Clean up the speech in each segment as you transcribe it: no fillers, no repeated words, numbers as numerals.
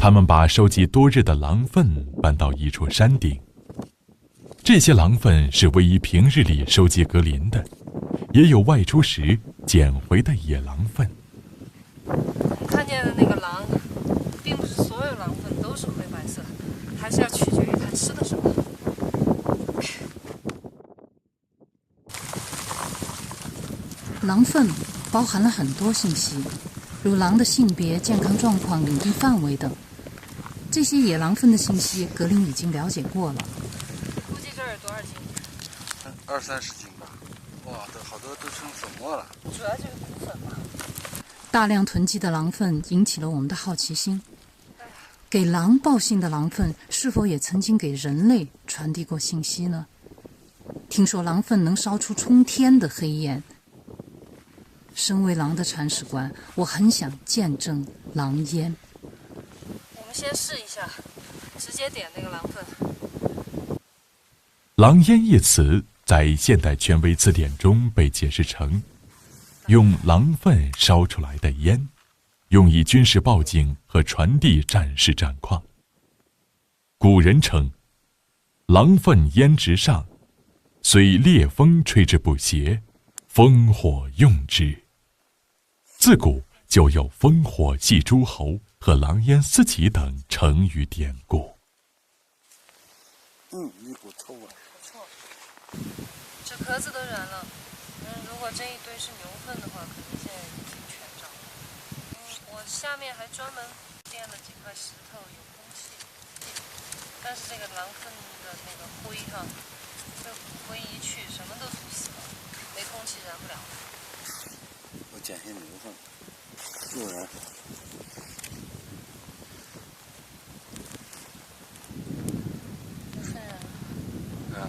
他们把收集多日的狼粪搬到一处山顶。这些狼粪是唯一平日里收集格林的，也有外出时捡回的野狼粪。看见的那个狼，并不是所有狼粪都是灰白色，还是要取决于它吃的什么。狼粪包含了很多信息，如狼的性别、健康状况、领地范围等。这些野狼粪的信息，格林已经了解过了。估计这儿有多少斤？20-30斤吧。哇，这好多都成粉末了。主要就是骨粉嘛。大量囤积的狼粪引起了我们的好奇心。给狼报信的狼粪是否也曾经给人类传递过信息呢？听说狼粪能烧出冲天的黑烟。身为狼的铲屎官，我很想见证狼烟。我们先试一下，直接点那个狼粪。狼烟一词在现代权威词典中被解释成用狼粪烧出来的烟，用以军事报警和传递战事战况。古人称狼粪烟直上，虽烈风吹之不斜，烽火用之。自古就有烽火戏诸侯和狼烟四起等成语典故。一股臭味。不错，这壳子都燃了。如果这一堆是牛粪的话，可能现在已经全着了。我下面还专门垫了几块石头，有空气。但是这个狼粪的那个灰哈，这骨灰一去，什么都毒死了，没空气燃不了。我捡些牛粪，又燃。牛粪燃了。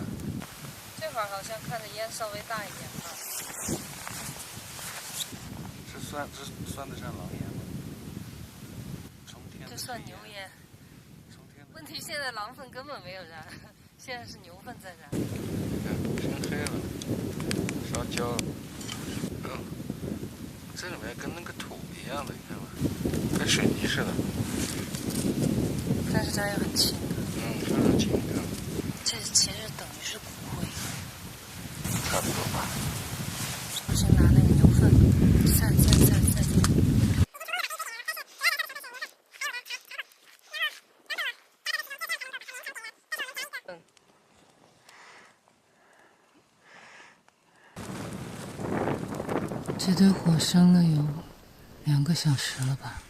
这会儿好像看着烟稍微大一点吧。这算得上狼烟吗？这算牛烟。问题现在狼粪根本没有燃，现在是牛粪在燃。你看，天黑了，烧焦了。这里面跟那个土一样的，你看吧，跟水泥似的。但是它也很轻。非常轻，看。这其实等于是骨灰。差不多吧。我先拿那个牛粪散。这堆火生了有2个小时了吧？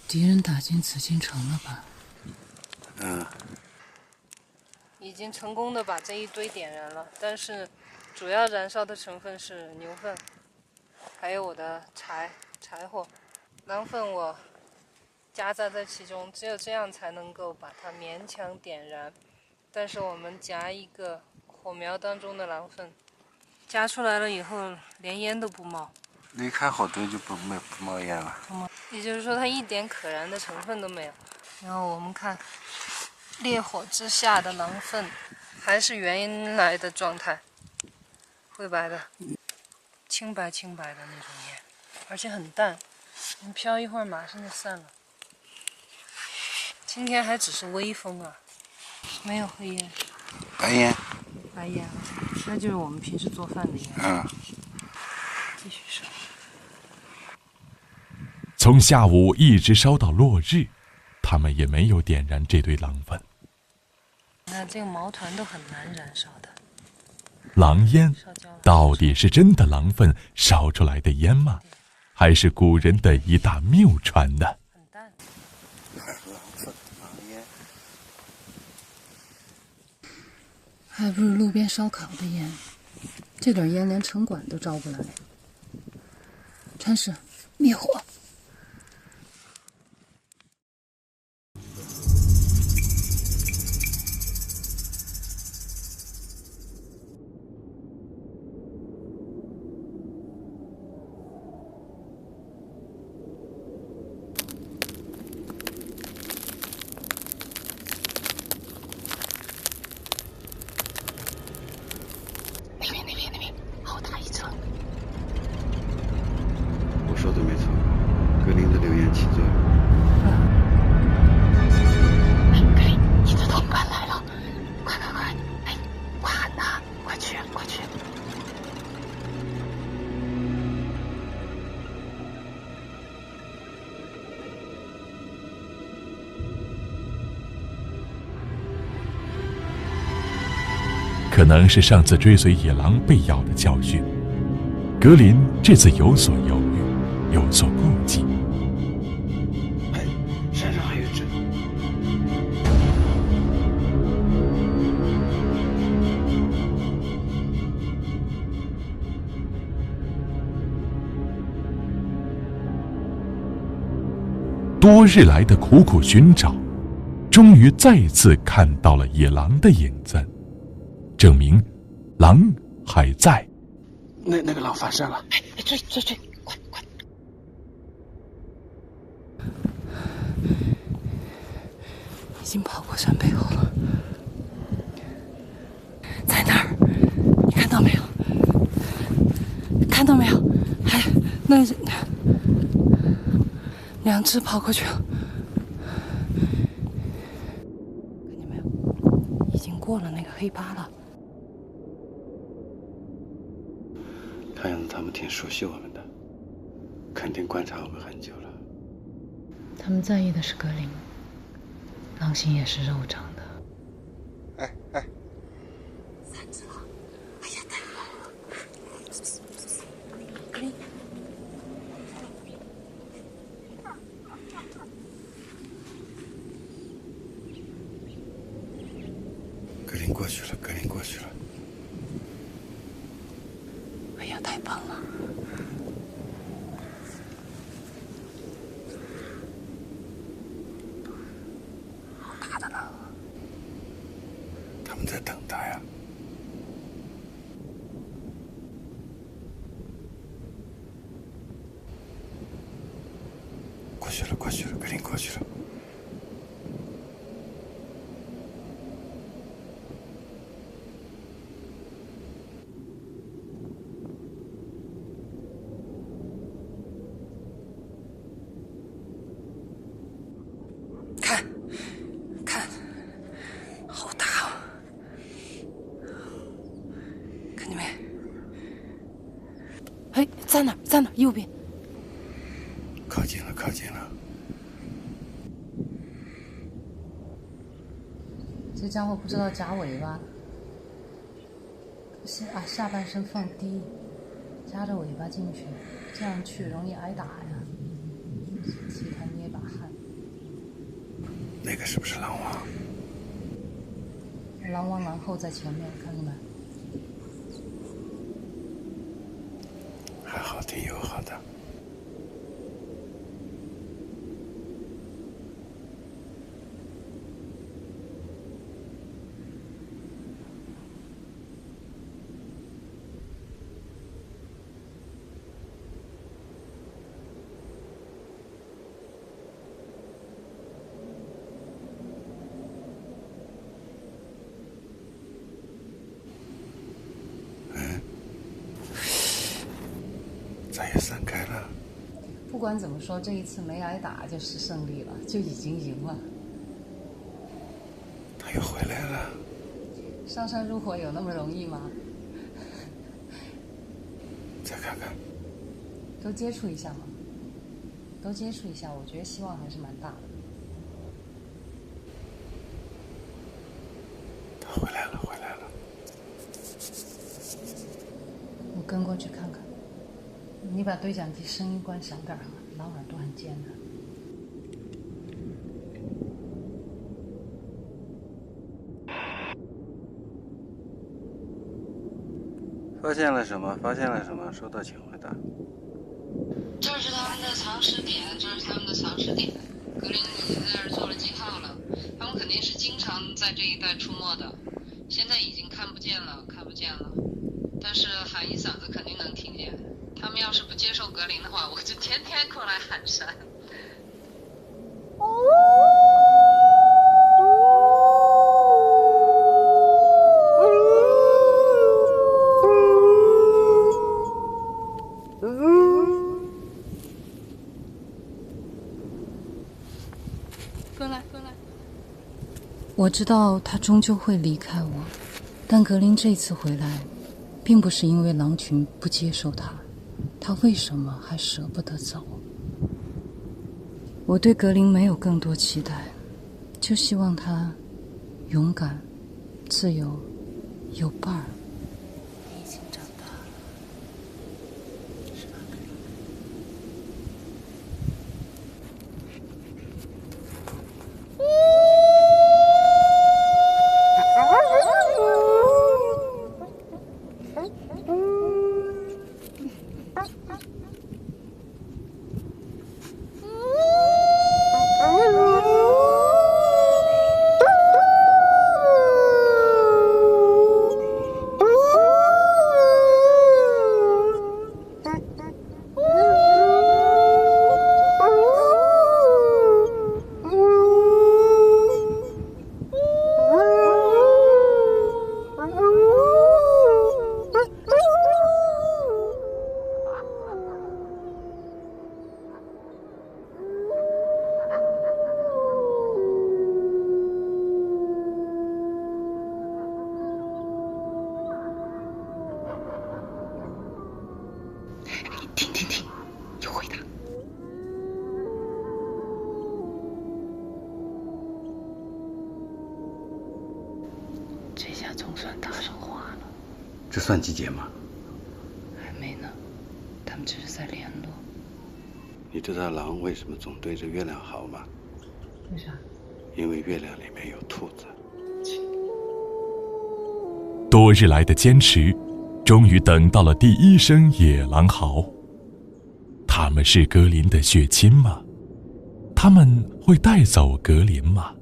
敌人打进紫禁城了吧？已经成功的把这一堆点燃了，但是主要燃烧的成分是牛粪，还有我的柴火。狼粪我夹杂在其中，只有这样才能够把它勉强点燃。但是我们夹一个火苗当中的狼粪，夹出来了以后连烟都不冒。离开火堆就不冒烟了。也就是说它一点可燃的成分都没有。然后我们看烈火之下的狼粪还是原来的状态，灰白的，清白的那种烟，而且很淡，你飘一会儿马上就散了。今天还只是微风啊，没有黑烟。白烟。白烟，那就是我们平时做饭的烟。继续烧。从下午一直烧到落日，他们也没有点燃这堆狼粪。那这个毛团都很难燃烧的。狼烟到底是真的狼粪烧出来的烟吗？还是古人的一大谬传呢？很淡。狼粪、狼烟，还不如路边烧烤的烟，这点烟连城管都招不来。铲屎，灭火。那边，好大一层。我说的没错。可能是上次追随野狼被咬的教训，格林这次有所犹豫，有所顾忌。哎，山上还有只。多日来的苦苦寻找，终于再次看到了野狼的影子，证明狼还在。那个狼翻身了！哎，追，快！已经跑过山背后了，在那儿，你看到没有？看到没有？还那两只跑过去了，看见没有？已经过了那个黑疤了。看样子他们挺熟悉我们的，肯定观察我们很久了。他们在意的是格林，狼心也是肉长的。哎，三只了！哎呀，太好了！格林，格林过去了。哎呀，太棒了！好大的狼！他们在等他呀。过去了，格林过去了。看，好大哦！看见没？哎，在哪儿？右边。靠近了。这家伙不知道夹尾巴，下半身放低，夹着尾巴进去，这样去容易挨打呀。替他捏把汗。那个是不是狼王？狼王狼后在前面，看到没？还好，挺友好的。再也散开了。不管怎么说，这一次没挨打就是胜利了，就已经赢了。他又回来了。上山入伙有那么容易吗？再看看。都接触一下嘛，我觉得希望还是蛮大的。他回来了。我跟过去看看。你把对讲机声音关小点哈，老耳朵很尖的。发现了什么？收到，请回答。这是他们的藏尸点，格林已经在这儿做了记号了。他们肯定是经常在这一带出没的，现在已经看不见了。但是喊一嗓子肯定能听见。他们要是不接受格林的话，我就天天过来喊山。过来！我知道他终究会离开我，但格林这次回来，并不是因为狼群不接受他，他为什么还舍不得走？我对格林没有更多期待，就希望他勇敢、自由、有伴儿。你已经长大了，是吧？听，有回答。这下总算搭上话了。这算集结吗？还没呢，他们只是在联络。你知道狼为什么总对着月亮好吗？为啥？因为月亮里面有兔子。多日来的坚持，终于等到了第一声野狼嚎。他们是格林的血亲吗？他们会带走格林吗？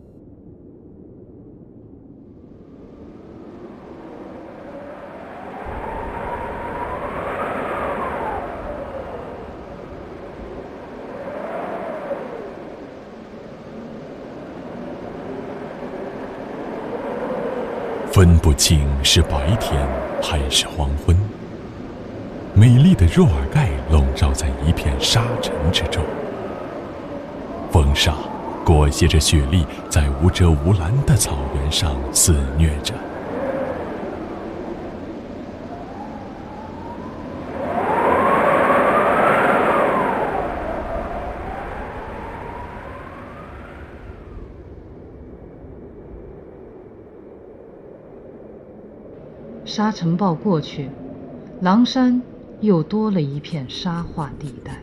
分不清是白天还是黄昏。美丽的若尔盖笼罩在一片沙尘之中，风沙裹挟着雪粒在无遮无拦的草原上肆虐着。沙尘暴过去，狼山又多了一片沙化地带。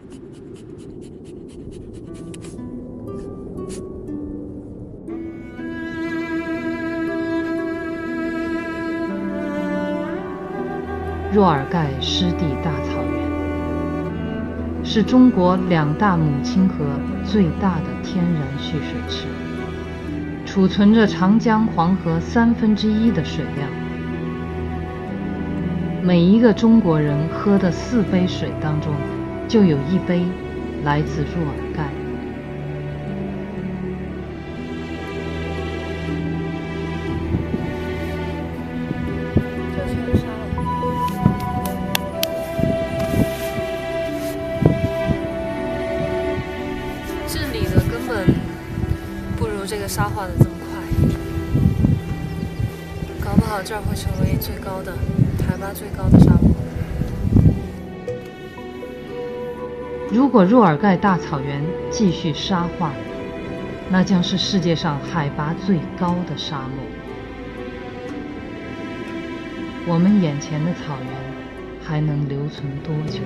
若尔盖湿地大草原是中国2大母亲河最大的天然蓄水池，储存着长江、黄河1/3的水量。每一个中国人喝的4杯水当中，就有1杯来自若尔盖。这全沙了。治理的根本不如这个沙化的这么快，搞不好这儿会成为海拔最高的沙漠。如果若尔盖大草原继续沙化，那将是世界上海拔最高的沙漠。我们眼前的草原还能留存多久？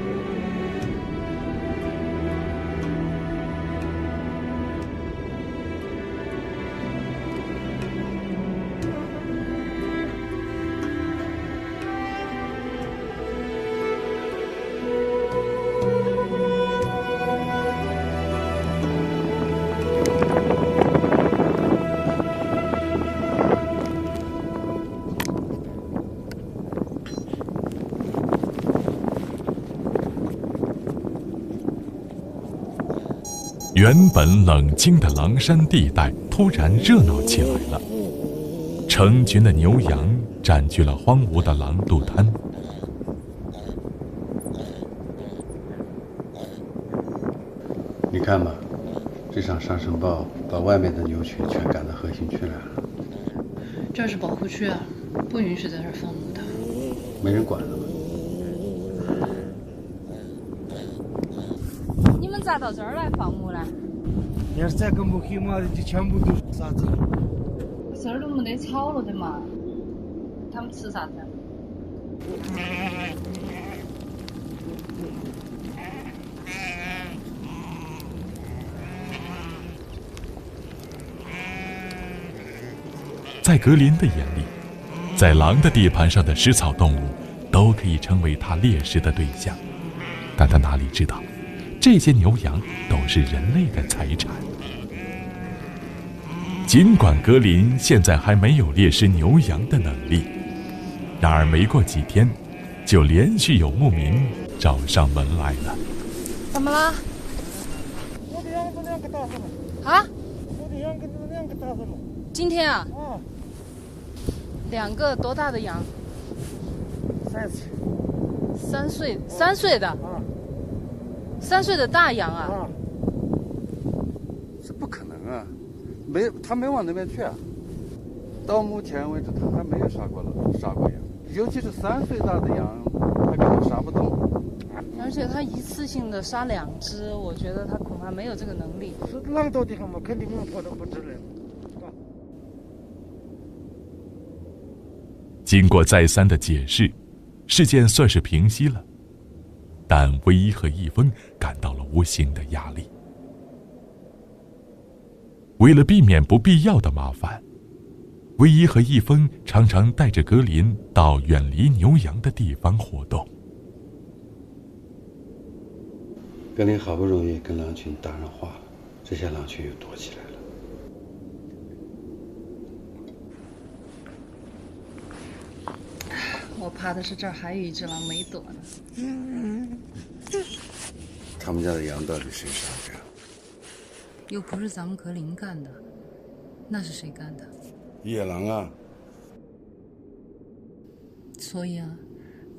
原本冷清的狼山地带突然热闹起来了，成群的牛羊占据了荒芜的狼渡滩。你看吧，这场沙尘暴把外面的牛群全赶到核心区来了。这是保护区啊，不允许在这儿放牧的。没人管了吗？你们咋到这儿来放牧了？要是再跟不起嘛，就全部都杀走。这儿都没得草了的嘛。他们吃啥子？在格林的眼里，在狼的地盘上的食草动物都可以成为他猎食的对象，但他哪里知道，这些牛羊都是人类的财产。尽管格林现在还没有猎食牛羊的能力，然而没过几天，就连续有牧民找上门来了。怎么了？我的羊跟2个打死了。啊？我的羊跟2个打死了。今天啊啊，2个多大的羊，3岁。 3岁的啊，3岁的大羊啊。啊，这不可能啊！他没往那边去啊。到目前为止，他还没有杀过羊，尤其是3岁大的羊，他根本杀不动。而且他一次性的杀2只，我觉得他恐怕没有这个能力。是狼多的很嘛，肯定我跑得不止了。经过再三的解释，事件算是平息了，但唯一和易峰感到了无形的压力。为了避免不必要的麻烦，唯一和易峰常常带着格林到远离牛羊的地方活动。格林好不容易跟狼群搭上话了，这些狼群又躲起来了。我怕的是这儿还有一只狼没躲呢。他们家的羊到底谁杀的呀？又不是咱们格林干的，那是谁干的？野狼啊！所以啊，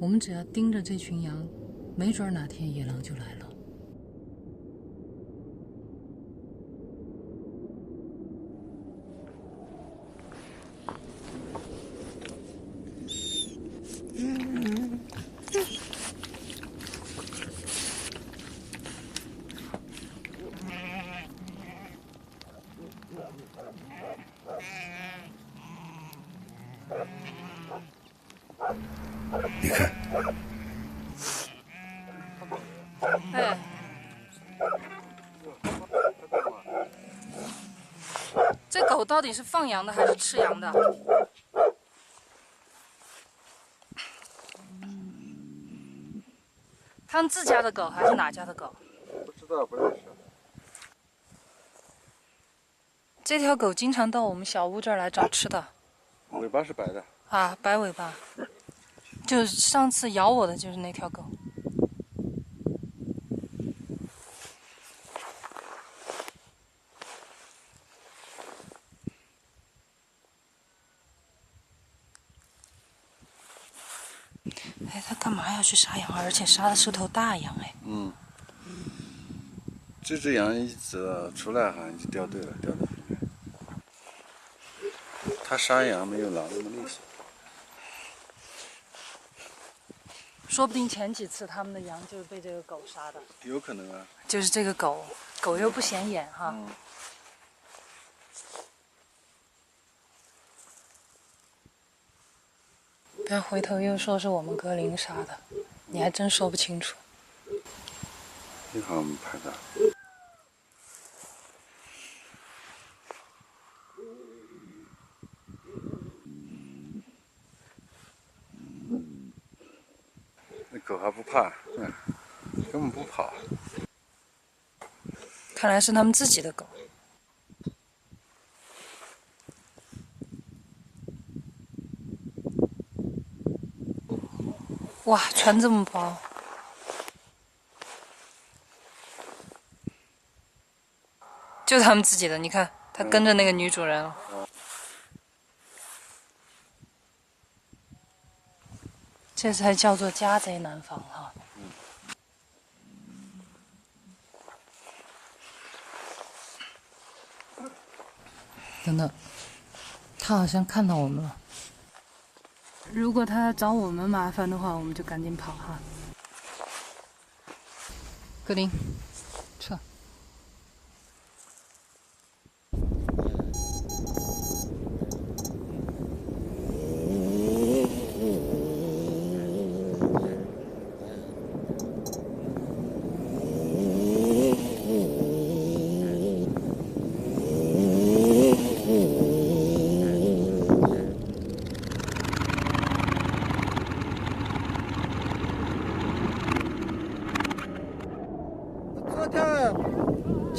我们只要盯着这群羊，没准哪天野狼就来了。你看，哎，这狗到底是放羊的还是吃羊的？他们自家的狗还是哪家的狗？不知道，不认识。这条狗经常到我们小屋这儿来找吃的。尾巴是白的。啊，白尾巴。就上次咬我的就是那条狗。哎，他干嘛要去杀羊？而且杀的是头大羊哎。嗯。这只羊一直出来好像就掉队了，掉到里面。他杀羊没有狼那么厉害。说不定前几次他们的羊就是被这个狗杀的。有可能啊。就是这个狗，狗又不显眼哈。嗯。但回头又说是我们格林杀的，你还真说不清楚。幸好我们拍到。那狗还不怕，根本不跑。看来是他们自己的狗。哇，船这么薄。就他们自己的，你看，他跟着那个女主人了。这才叫做家贼难防哈。等等，他好像看到我们了。如果他找我们麻烦的话，我们就赶紧跑哈。格林，撤。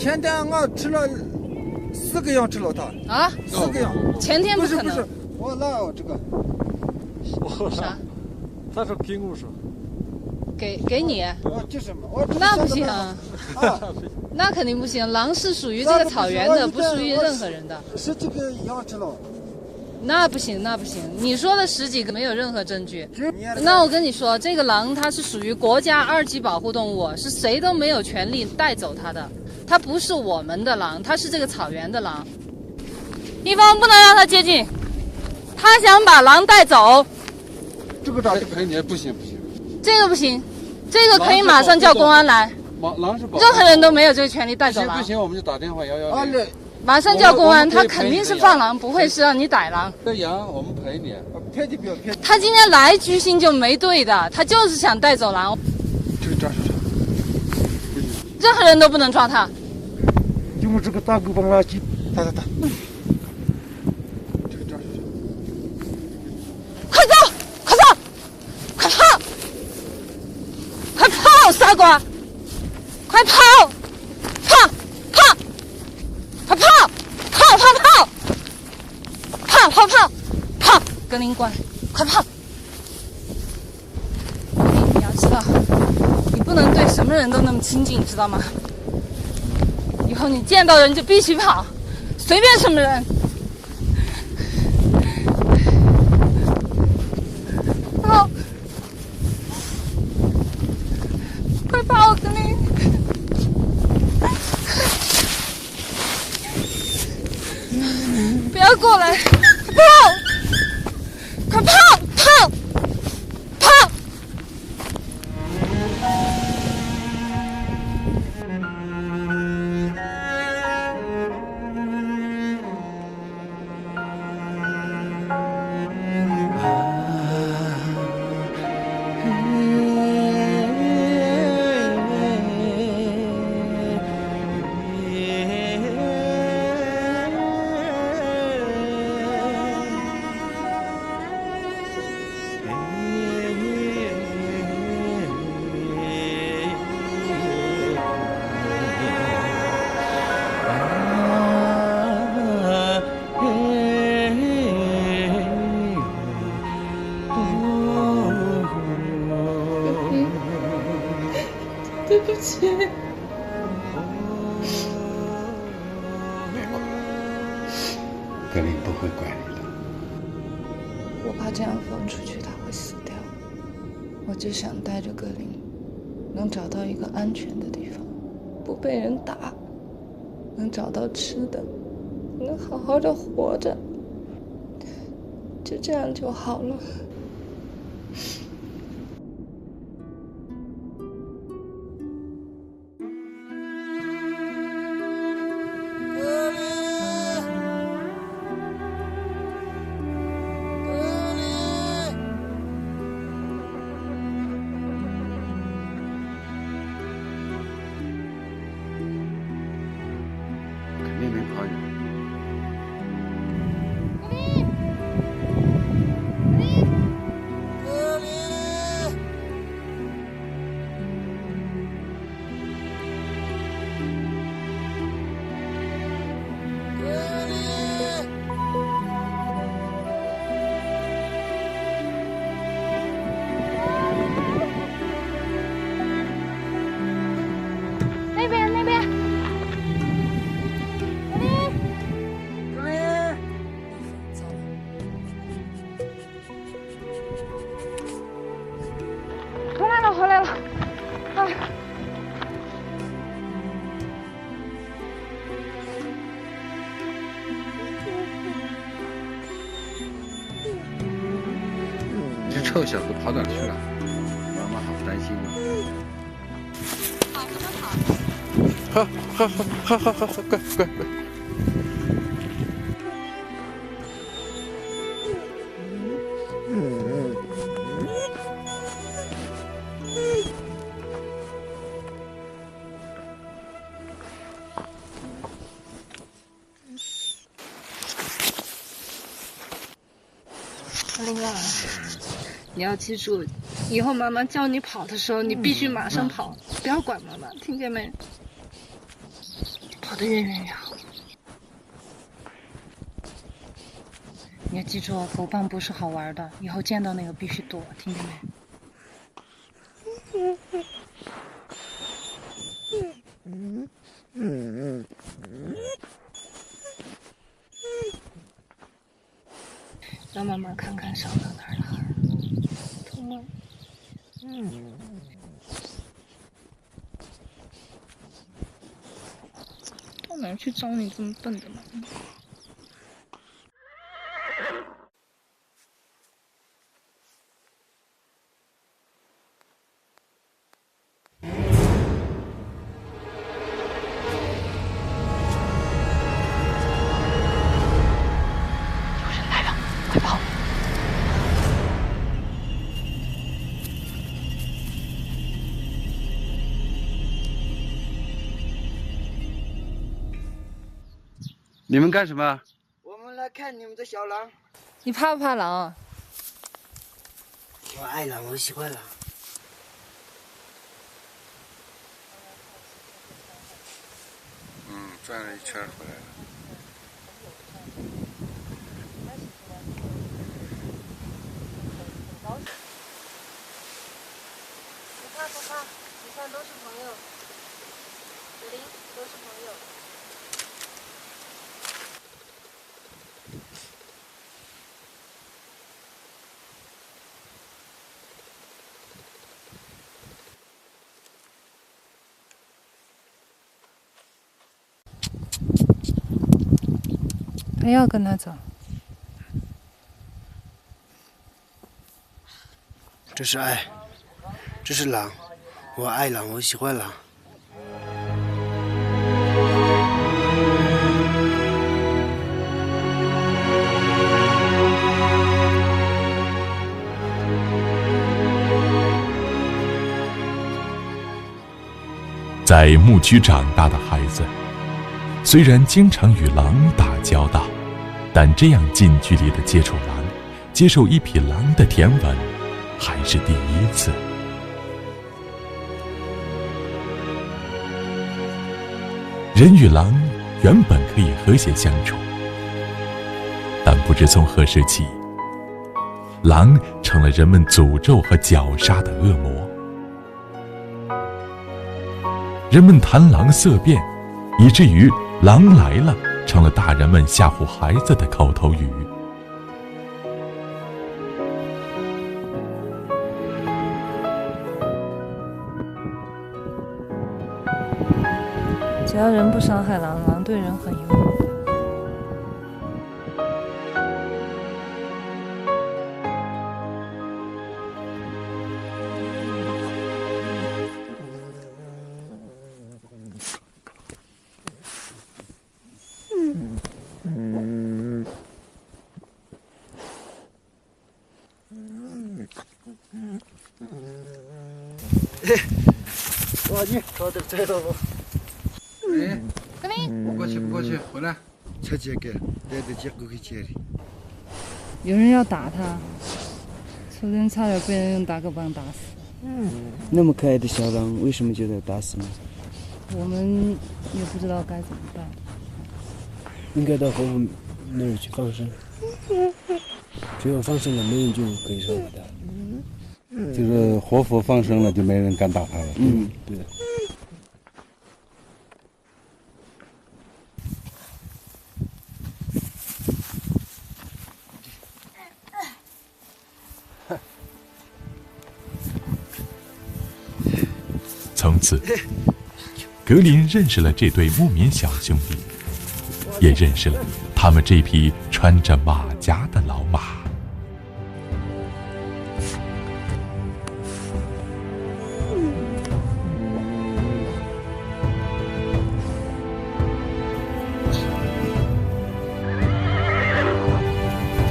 前天我吃了4个羊，吃了它啊，4个羊。前天不是可能。我拿这个。啥？他说给我说。给你？就是嘛，我那不行，啊，那肯定不行。狼是属于这个草原的，不属于任何人的。10几个羊吃了。那不行，那不行。你说的10几个没有任何证据。那我跟你说，这个狼它是属于国家2级保护动物，是谁都没有权利带走它的。它不是我们的狼，它是这个草原的狼。一方不能让它接近，他想把狼带走。这个咋就赔你？不行不行，这个不行，这个可以马上叫公安来。狼是保护任何人都没有这个权利带走狼。不行，我们就打电话110。马上叫公安，他肯定是放狼，不会是让你逮狼。这羊我们赔你，赔你不要赔。他今天来居心就没对的，他就是想带走狼。这个抓住他，任何人都不能抓他。用这个大狗帮垃圾打。这个抓住他。快走，快走，快跑，快跑，傻瓜，快跑，跑，快跑，格林过来，快跑！你要知道，你不能对什么人都那么亲近，知道吗？以后你见到人就必须跑，随便什么人。跑！快跑，格林！不要过来！快跑！对不起。没关系，格林不会怪你的。我怕这样放出去他会死掉，我就想带着格林，能找到一个安全的地方，不被人打，能找到吃的，能好好的活着，就这样就好了。肯定没跑远。那边。回来了，啊！这臭小子跑哪去了？妈妈好担心你。好，乖。另外，你要记住，以后妈妈叫你跑的时候，你必须马上跑，不要管妈妈，听见没？跑得越远越好。你要记住哦，狗棒不是好玩的，以后见到那个必须躲，听见没？要慢慢看看上到哪儿了。痛吗？到哪儿去找你这么笨的妈妈？你们干什么？我们来看你们的小狼。你怕不怕狼啊？我爱狼，我喜欢狼。转了一圈回来了。不怕不怕，你看都是朋友，格林都是朋友。他要跟他走。这是爱，这是狼，我爱狼，我喜欢狼。在牧区长大的孩子，虽然经常与狼打交道，但这样近距离的接触狼，接受一匹狼的舔吻，还是第一次。人与狼原本可以和谐相处，但不知从何时起，狼成了人们诅咒和绞杀的恶魔。人们谈狼色变，以至于狼来了成了大人们吓唬孩子的口头语。只要人不伤害狼，狼对人很友好。我去，找点菜刀吧。不过去，不过去，回来。才这个，带着结果给接的。有人要打他，昨天差点被人用大狗棒打死。那么可爱的小狼，为什么就得打死呢？我们也不知道该怎么办。应该到活物那儿去放生。只有放生了，没人就可以伤害它。就是活佛放生了，就没人敢打他了。对。从此，格林认识了这对牧民小兄弟，也认识了他们这匹穿着马甲的老马。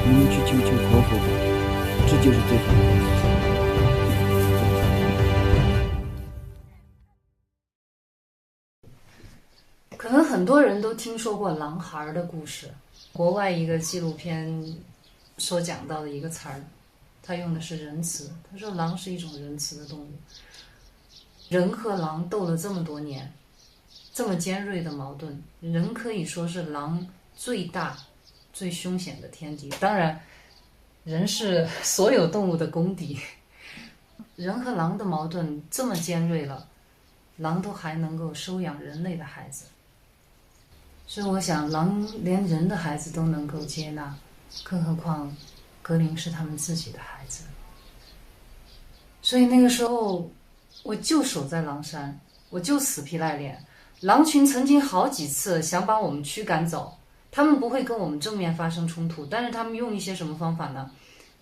你们去救救活佛吧，这就是最好的方式。可能很多人都听说过狼孩的故事，国外一个纪录片所讲到的一个词儿，他用的是仁慈。他说狼是一种仁慈的动物，人和狼斗了这么多年，这么尖锐的矛盾，人可以说是狼最大、最凶险的天敌。当然，人是所有动物的公敌。人和狼的矛盾这么尖锐了，狼都还能够收养人类的孩子，所以我想，狼连人的孩子都能够接纳，更何况格林是他们自己的孩子。所以那个时候，我就守在狼山，我就死皮赖脸。狼群曾经好几次想把我们驱赶走，他们不会跟我们正面发生冲突，但是他们用一些什么方法呢？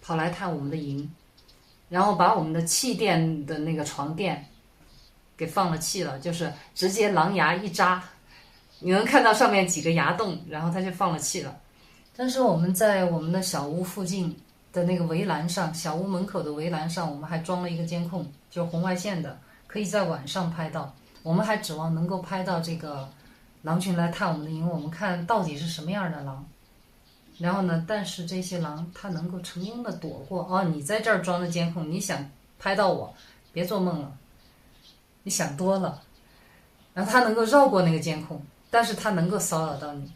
跑来探我们的营，然后把我们的气垫的那个床垫给放了气了，就是直接狼牙一扎，你能看到上面几个牙洞，然后它就放了气了。但是我们在我们的小屋附近的那个围栏上，小屋门口的围栏上，我们还装了一个监控，就是红外线的，可以在晚上拍到。我们还指望能够拍到这个狼群来探我们的营，我们看到底是什么样的狼。然后呢，但是这些狼它能够成功的躲过。哦，你在这儿装着监控，你想拍到我，别做梦了，你想多了。然后它能够绕过那个监控，但是它能够骚扰到你。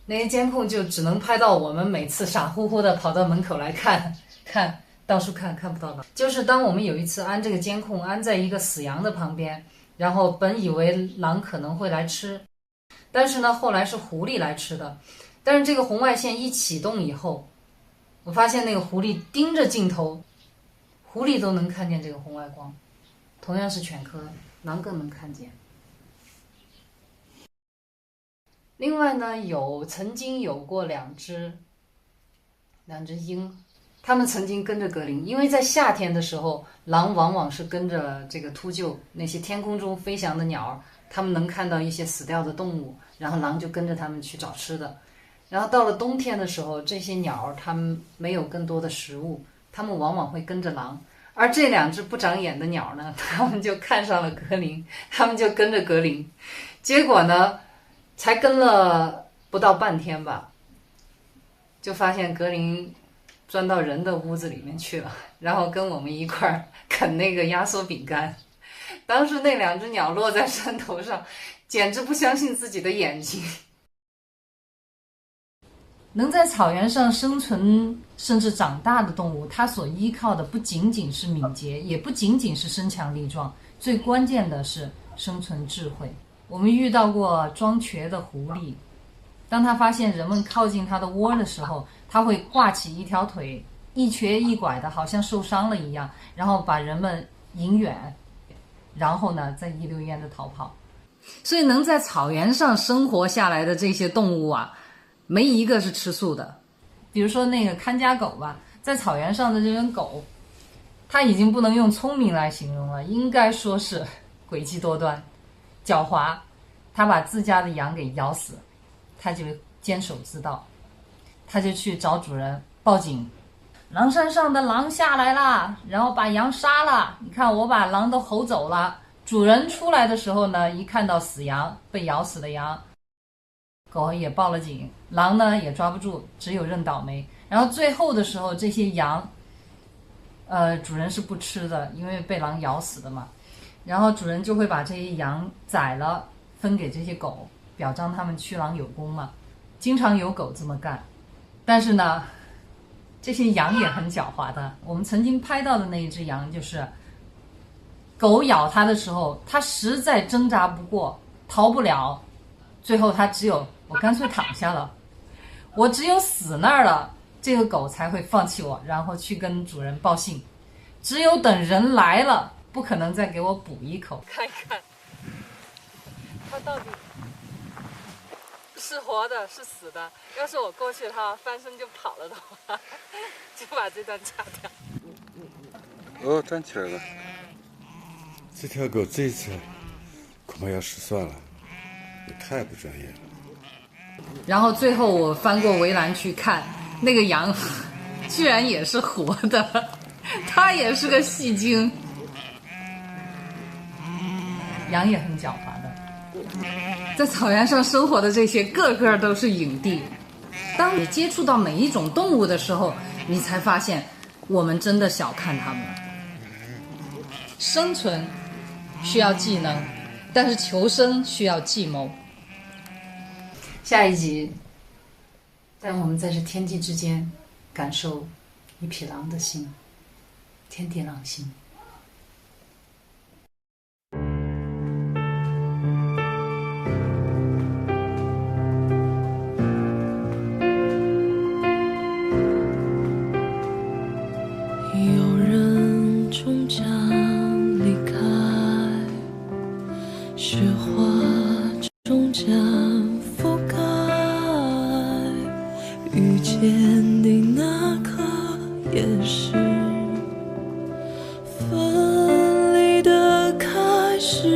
那些监控就只能拍到我们每次傻乎乎的跑到门口来看，到处看不到狼。就是当我们有一次安这个监控安在一个死羊的旁边，然后本以为狼可能会来吃，但是呢后来是狐狸来吃的。但是这个红外线一启动以后，我发现那个狐狸盯着镜头，狐狸都能看见这个红外光，同样是犬科，狼更能看见。另外呢，曾经有过两只鹰，它们曾经跟着格林，因为在夏天的时候，狼往往是跟着这个秃鹫那些天空中飞翔的鸟，它们能看到一些死掉的动物，然后狼就跟着它们去找吃的。然后到了冬天的时候，这些鸟它们没有更多的食物，它们往往会跟着狼。而这两只不长眼的鸟呢，它们就看上了格林，它们就跟着格林。结果呢，才跟了不到半天吧，就发现格林钻到人的屋子里面去了，然后跟我们一块儿啃那个压缩饼干。当时那两只鸟落在山头上，简直不相信自己的眼睛。能在草原上生存甚至长大的动物，它所依靠的不仅仅是敏捷，也不仅仅是身强力壮，最关键的是生存智慧。我们遇到过装瘸的狐狸，当它发现人们靠近它的窝的时候，它会挂起一条腿，一瘸一拐的，好像受伤了一样，然后把人们引远，然后呢再一溜烟的逃跑。所以能在草原上生活下来的这些动物啊，没一个是吃素的。比如说那个看家狗吧，在草原上的这种狗，它已经不能用聪明来形容了，应该说是诡计多端、狡猾。它把自家的羊给咬死，它就坚守自盗，它就去找主人报警，狼山上的狼下来了，然后把羊杀了，你看我把狼都吼走了。主人出来的时候呢，一看到死羊，被咬死的羊，狗也报了警，狼呢也抓不住，只有认倒霉。然后最后的时候，这些羊主人是不吃的，因为被狼咬死的嘛，然后主人就会把这些羊宰了分给这些狗，表彰他们驱狼有功嘛。经常有狗这么干。但是呢，这些羊也很狡猾的。我们曾经拍到的那一只羊，就是狗咬它的时候，它实在挣扎不过，逃不了，最后它只有我干脆躺下了，我只有死那儿了，这个狗才会放弃我，然后去跟主人报信。只有等人来了，不可能再给我补一口。看一看它到底是活的是死的，要是我过去它翻身就跑了的话，就把这段掐掉。哦，站起来了。这条狗这一次恐怕要失算了，也太不专业了。然后最后我翻过围栏去看，那个羊居然也是活的，它也是个戏精。羊也很狡猾的，在草原上生活的这些个个都是影帝。当你接触到每一种动物的时候，你才发现我们真的小看它们了。生存需要技能，但是求生需要计谋。下一集，让我们在这天地之间感受一匹狼的心，天地狼心。有人终将离开，雪花终将覆盖，遇见的那刻也是分离的开始，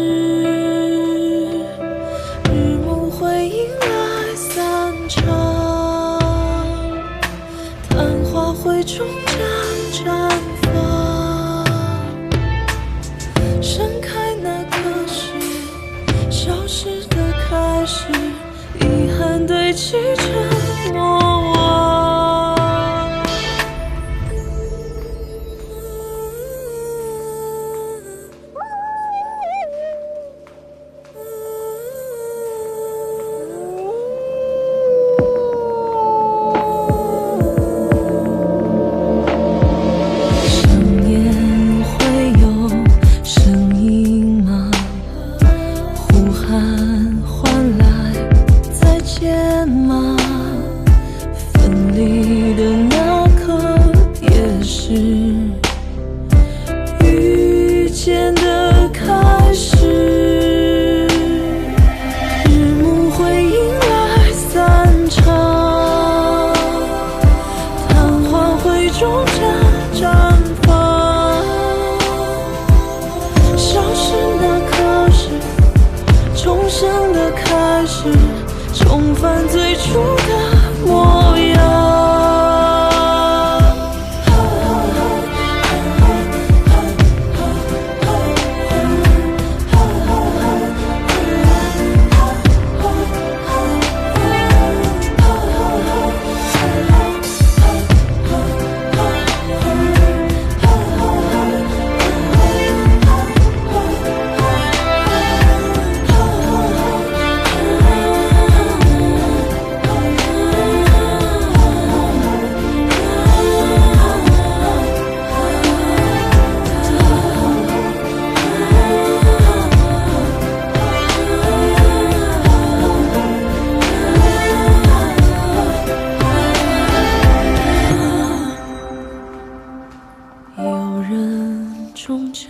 日暮会迎来散场，昙花会终将绽放，盛开那刻是消失的开始，遗憾堆砌成莫忘。想念会有声音吗？呼喊换来再见吗？分离的那刻也是遇见的开始，日暮会迎来散场，昙花会终将绽放，消失那刻是重生的开始，重返最初的模样。有人终将